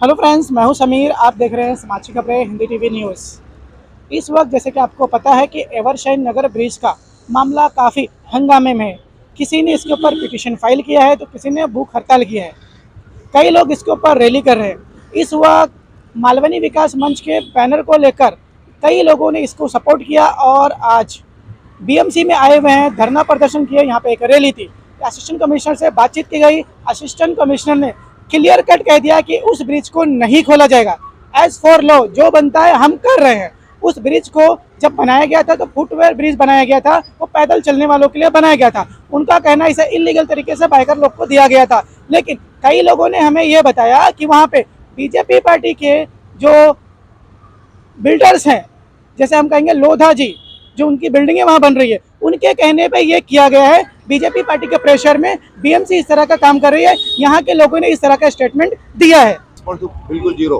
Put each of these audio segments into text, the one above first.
Hello friends, मैं हूं समीर। आप देख रहे हैं समाचार खबरें हिंदी टीवी न्यूज़। इस वक्त जैसे कि आपको पता है कि एवरशाइन नगर ब्रिज का मामला काफ़ी हंगामे में है। किसी ने इसके ऊपर पिटीशन फाइल किया है तो किसी ने भूख हड़ताल किया है। कई लोग इसके ऊपर रैली कर रहे हैं। इस वक्त मालवनी विकास मंच के बैनर को लेकर कई लोगों ने इसको सपोर्ट किया और आज बीएमसी में आए हुए हैं, धरना प्रदर्शन किए। यहाँ पे एक रैली थी। असिस्टेंट कमिश्नर से बातचीत की गई। असिस्टेंट कमिश्नर ने क्लियर कट कह दिया कि उस ब्रिज को नहीं खोला जाएगा। एज फॉर लॉ जो बनता है हम कर रहे हैं। उस ब्रिज को जब बनाया गया था तो फुटवेयर ब्रिज बनाया गया था, वो पैदल चलने वालों के लिए बनाया गया था। उनका कहना इसे इलीगल तरीके से बाइकर लोग को दिया गया था। लेकिन कई लोगों ने हमें ये बताया कि वहाँ पे बीजेपी पार्टी के जो बिल्डर्स हैं, जैसे हम कहेंगे लोधा जी, जो उनकी बिल्डिंगें वहाँ बन रही है, उनके कहने पे ये किया गया है। बीजेपी पार्टी के प्रेशर में बीएमसी इस तरह का काम कर रही है। यहाँ के लोगों ने इस तरह का स्टेटमेंट दिया है। बिल्कुल जीरो,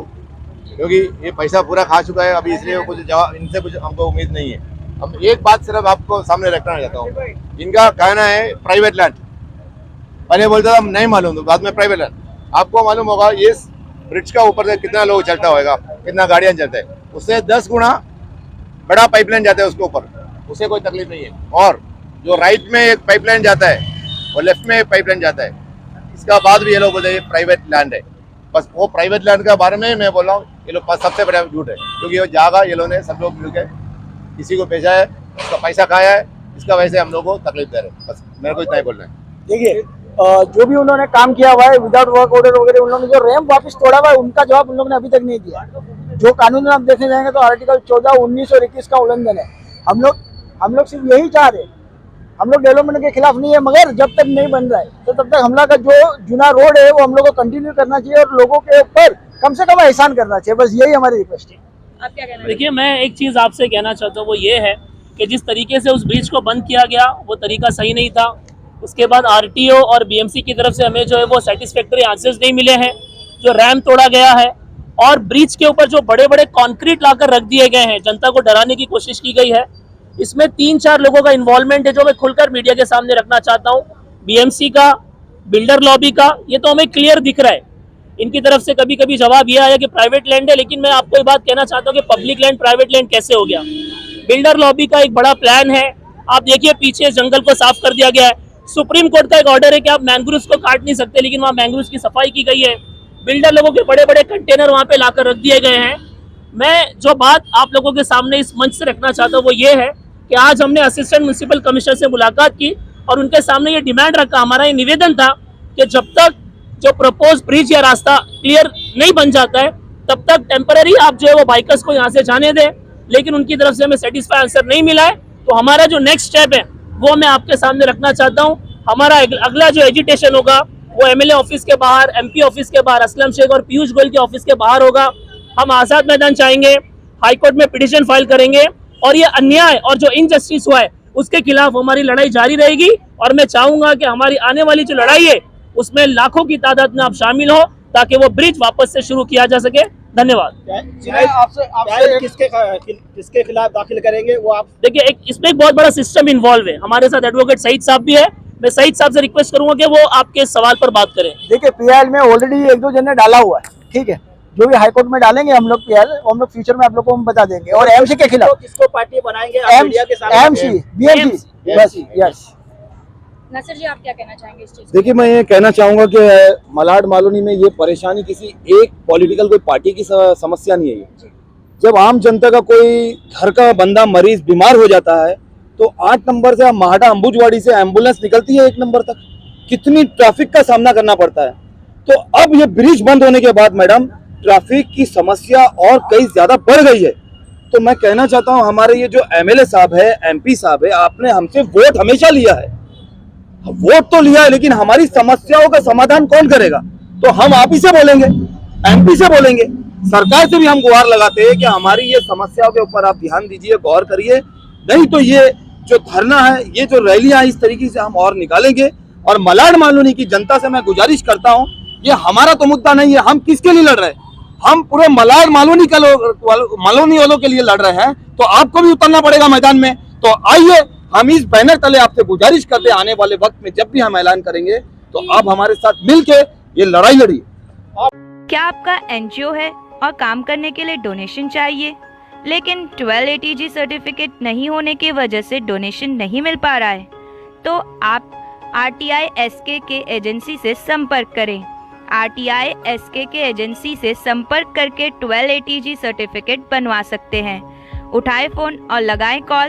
क्योंकि ये पैसा पूरा खा चुका है अभी, इसलिए कुछ जवाब इनसे कुछ हमको उम्मीद नहीं है। हम एक बात सिर्फ आपको सामने रखना चाहता हूँ। इनका कहना है प्राइवेट लैंड, पहले बोलता था नहीं मालूम, बाद में प्राइवेट लैंड। आपको मालूम होगा ये ब्रिज का ऊपर से कितना लोग चलता होगा, कितना गाड़ियाँ चलता है, उससे 10 गुना बड़ा पाइपलाइन जाता है उसके ऊपर, उसे कोई तकलीफ नहीं है। और जो राइट में एक पाइपलाइन जाता है और लेफ्ट में एक पाइपलाइन जाता है, इसका बाद भी ये लोग बोलते हैं प्राइवेट लैंड है। बस वो प्राइवेट लैंड के बारे में मैं बोल रहा हूँ, ये लोग सबसे बड़ा झूठ है। क्योंकि वो जागा ये लोग ने सब लोग मिलकर किसी को भेजा है, उसका पैसा खाया है, इसका वैसे हम लोग को तकलीफ दे रहे हैं। बस मेरे को इतना ही बोलना है। देखिए, जो भी उन्होंने काम किया हुआ है विदाउट वर्क ऑर्डर वगैरह, उन्होंने जो रैंप वापस तोड़ा हुआ है उनका जवाब उन लोगों ने अभी तक नहीं दिया। जो कानून आप देखने जाएंगे तो आर्टिकल 14, 19 और 21 का उल्लंघन है। हम लोग सिर्फ यही चाह रहे हैं। हम लोग डेवलपमेंट के खिलाफ नहीं है, मगर जब तक नहीं बन रहा है तो तब तक हमला का जो जुना रोड है वो हम लोग को कंटिन्यू करना चाहिए और लोगों के ऊपर कम से कम एहसान करना चाहिए। बस यही हमारी रिक्वेस्ट है। आप क्या कहना? देखिए, मैं एक चीज़ आपसे कहना चाहता हूँ, वो ये है कि जिस तरीके से उस ब्रिज को बंद किया गया वो तरीका सही नहीं था। उसके बाद आरटीओ और बीएमसी की तरफ से हमें जो है वो सेटिस्फैक्टरी आंसर्स नहीं मिले हैं। जो रैम्प तोड़ा गया है और ब्रिज के ऊपर जो बड़े बड़े कंक्रीट लाकर रख दिए गए हैं, जनता को डराने की कोशिश की गई है। इसमें 3-4 लोगों का इन्वॉल्वमेंट है जो मैं खुलकर मीडिया के सामने रखना चाहता हूँ। बीएमसी का, बिल्डर लॉबी का, ये तो हमें क्लियर दिख रहा है। इनकी तरफ से कभी कभी जवाब ये आया कि प्राइवेट लैंड है, लेकिन मैं आपको ये बात कहना चाहता हूँ कि पब्लिक लैंड प्राइवेट लैंड कैसे हो गया। बिल्डर लॉबी का एक बड़ा प्लान है। आप देखिए, पीछे जंगल को साफ कर दिया गया है। सुप्रीम कोर्ट का एक ऑर्डर है कि आप मैंग्रोव्स को काट नहीं सकते, लेकिन वहाँ मैंग्रोव्स की सफाई की गई है। बिल्डर लोगों के बड़े बड़े कंटेनर वहाँ पे लाकर रख दिए गए हैं। मैं जो बात आप लोगों के सामने इस मंच से रखना चाहता हूँ वो ये है कि आज हमने असिस्टेंट म्युनिसिपल कमिश्नर से मुलाकात की और उनके सामने ये डिमांड रखा, हमारा ये निवेदन था कि जब तक जो प्रपोज ब्रिज या रास्ता क्लियर नहीं बन जाता है तब तक टेम्पररी आप जो है वो बाइकर्स को यहाँ से जाने दें। लेकिन उनकी तरफ से हमें सेटिस्फाई आंसर नहीं मिला है। तो हमारा जो नेक्स्ट स्टेप है वो मैं आपके सामने रखना चाहता हूँ। हमारा अगला जो एजिटेशन होगा वो एमएलए ऑफिस के बाहर, एमपी ऑफिस के बाहर, असलम शेख और पीयूष गोयल के ऑफिस के बाहर होगा। हम आज़ाद मैदान चाहेंगे, हाईकोर्ट में पिटीशन फाइल करेंगे और ये अन्याय और जो इनजस्टिस हुआ है उसके खिलाफ हमारी लड़ाई जारी रहेगी। और मैं चाहूंगा कि हमारी आने वाली जो लड़ाई है उसमें लाखों की तादाद में आप शामिल हो ताकि वो ब्रिज वापस से शुरू किया जा सके। धन्यवाद। आपसे किसके खिलाफ दाखिल करेंगे वो आप देखिए, इसमें एक बहुत बड़ा सिस्टम इन्वॉल्व है। हमारे साथ एडवोकेट सईद साहब भी है। मैं सईद साहब से रिक्वेस्ट करूंगा कि वो आपके सवाल पर बात करें। देखिए, पीएल में ऑलरेडी 1-2 जन ने डाला हुआ है, ठीक है। जो भी हाईकोर्ट में डालेंगे हम लोग पीएल, हम लोग फ्यूचर में आप लोग को हम बता देंगे। और एमसी के खिलाफ किसको पार्टी बनाएंगे? एमसी, बीएमसी, बस, यस। नसर जी, आप क्या कहना चाहेंगे इस चीज? देखिए, मैं ये कहना चाहूँगा कि मलाड मालोनी में ये परेशानी किसी एक पॉलिटिकल कोई पार्टी की समस्या नहीं है। ये जब आम जनता का कोई घर का बंदा मरीज बीमार हो जाता है तो 8 नंबर से माहाडा अंबुजवाड़ी से एम्बुलेंस निकलती है 1 नंबर तक, कितनी ट्रैफिक का सामना करना पड़ता है। तो अब ये ब्रिज बंद होने के बाद मैडम ट्रैफिक की समस्या और कई ज्यादा बढ़ गई है। तो मैं कहना चाहता हूँ, हमारे ये जो एमएलए साहब है, एमपी साहब है, आपने हमसे वोट हमेशा लिया है, वोट तो लिया है, लेकिन हमारी समस्याओं का समाधान कौन करेगा? तो हम आप ही से बोलेंगे, एमपी से बोलेंगे, सरकार से भी हम गुहार लगाते हैं कि हमारी ये समस्याओं के ऊपर आप ध्यान दीजिए, गौर करिए। नहीं तो ये जो धरना है, ये जो रैलियां इस तरीके से हम और निकालेंगे। और मलाड मालोनी की जनता से मैं गुजारिश करता हूं, ये हमारा तो मुद्दा नहीं है, हम किसके लिए लड़ रहे हैं? हम पूरे मलाड मालोनी वालों के लिए लड़ रहे हैं। तो आपको भी उतरना पड़ेगा मैदान में। तो आइए, हम इस बैनर तले आपसे गुजारिश करते हैं, आने वाले वक्त में जब भी हम ऐलान करेंगे तो आप हमारे साथ मिलके ये लड़ाई लड़िए। क्या आपका एनजीओ है और काम करने के लिए डोनेशन चाहिए, लेकिन 12 ATG सर्टिफिकेट नहीं होने की वजह से डोनेशन नहीं मिल पा रहा है, तो आप RTI SK के एजेंसी से संपर्क करें। RTI SK के एजेंसी से संपर्क करके 12 ATG सर्टिफिकेट बनवा सकते हैं। उठाएं फ़ोन और लगाएं कॉल